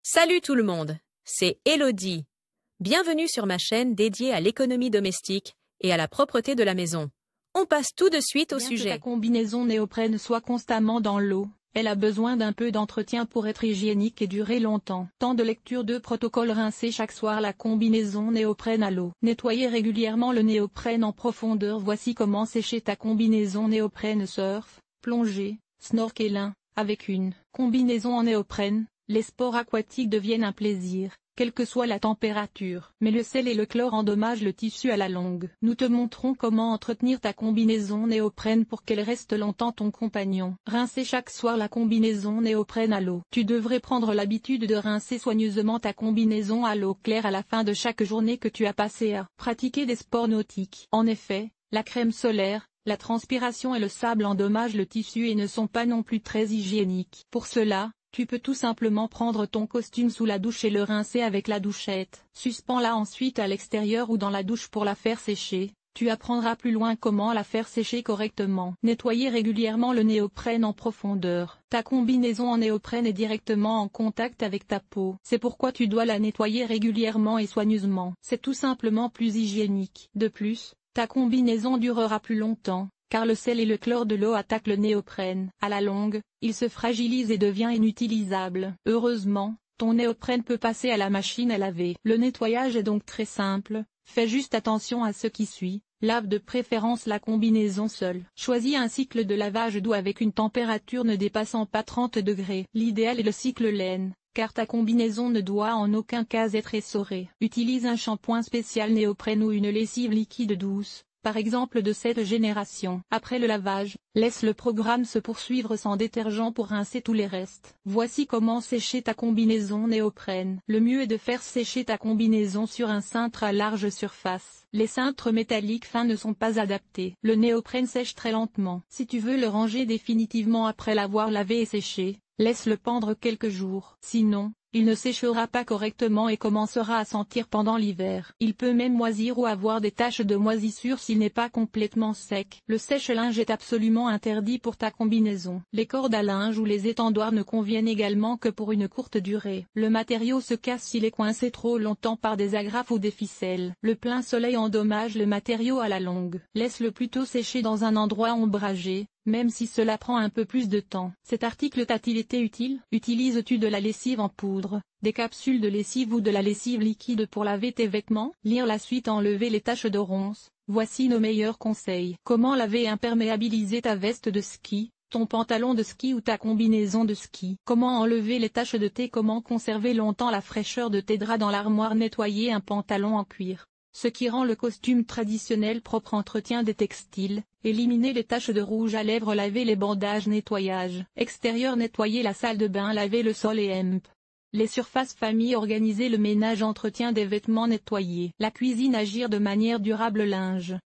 Salut tout le monde, c'est Elodie. Bienvenue sur ma chaîne dédiée à l'économie domestique et à la propreté de la maison. On passe tout de suite au Bien que ta sujet. combinaison néoprène soit constamment dans l'eau, elle a besoin d'un peu d'entretien pour être hygiénique et durer longtemps. Temps de lecture de protocole: rincer chaque soir la combinaison néoprène à l'eau. Nettoyer régulièrement le néoprène en profondeur. Voici comment sécher ta combinaison néoprène surf, plongée, snorkeling. Avec une combinaison en néoprène, les sports aquatiques deviennent un plaisir, quelle que soit la température. Mais le sel et le chlore endommagent le tissu à la longue. Nous te montrons comment entretenir ta combinaison néoprène pour qu'elle reste longtemps ton compagnon. Rincer chaque soir la combinaison néoprène à l'eau. Tu devrais prendre l'habitude de rincer soigneusement ta combinaison à l'eau claire à la fin de chaque journée que tu as passé à pratiquer des sports nautiques. En effet, la crème solaire, la transpiration et le sable endommagent le tissu et ne sont pas non plus très hygiéniques. Pour cela, tu peux tout simplement prendre ton costume sous la douche et le rincer avec la douchette. Suspends-la ensuite à l'extérieur ou dans la douche pour la faire sécher. Tu apprendras plus loin comment la faire sécher correctement. Nettoyer régulièrement le néoprène en profondeur. Ta combinaison en néoprène est directement en contact avec ta peau. C'est pourquoi tu dois la nettoyer régulièrement et soigneusement. C'est tout simplement plus hygiénique. De plus, ta combinaison durera plus longtemps, car le sel et le chlore de l'eau attaquent le néoprène. À la longue, il se fragilise et devient inutilisable. Heureusement, ton néoprène peut passer à la machine à laver. Le nettoyage est donc très simple, fais juste attention à ce qui suit. Lave de préférence la combinaison seule. Choisis un cycle de lavage doux avec une température ne dépassant pas 30 degrés. L'idéal est le cycle laine, car ta combinaison ne doit en aucun cas être essorée. Utilise un shampoing spécial néoprène ou une lessive liquide douce, par exemple de cette génération. Après le lavage, laisse le programme se poursuivre sans détergent pour rincer tous les restes. Voici comment sécher ta combinaison néoprène. Le mieux est de faire sécher ta combinaison sur un cintre à large surface. Les cintres métalliques fins ne sont pas adaptés. Le néoprène sèche très lentement. Si tu veux le ranger définitivement après l'avoir lavé et séché, laisse-le pendre quelques jours. Sinon, il ne séchera pas correctement et commencera à sentir pendant l'hiver. Il peut même moisir ou avoir des taches de moisissure s'il n'est pas complètement sec. Le sèche-linge est absolument interdit pour ta combinaison. Les cordes à linge ou les étendoirs ne conviennent également que pour une courte durée. Le matériau se casse s'il est coincé trop longtemps par des agrafes ou des ficelles. Le plein soleil endommage le matériau à la longue. Laisse-le plutôt sécher dans un endroit ombragé, même si cela prend un peu plus de temps. Cet article t'a-t-il été utile? Utilises-tu de la lessive en poudre, des capsules de lessive ou de la lessive liquide pour laver tes vêtements? Lire la suite: enlever les taches de ronces. Voici nos meilleurs conseils. Comment laver et imperméabiliser ta veste de ski, ton pantalon de ski ou ta combinaison de ski? Comment enlever les taches de thé? Comment conserver longtemps la fraîcheur de tes draps dans l'armoire? Nettoyer un pantalon en cuir, ce qui rend le costume traditionnel propre. Entretien des textiles, éliminer les taches de rouge à lèvres, laver les bandages. Nettoyage extérieur, nettoyer la salle de bain, laver le sol et les surfaces famille, organiser le ménage, entretien des vêtements, nettoyer la cuisine, agir de manière durable, linge,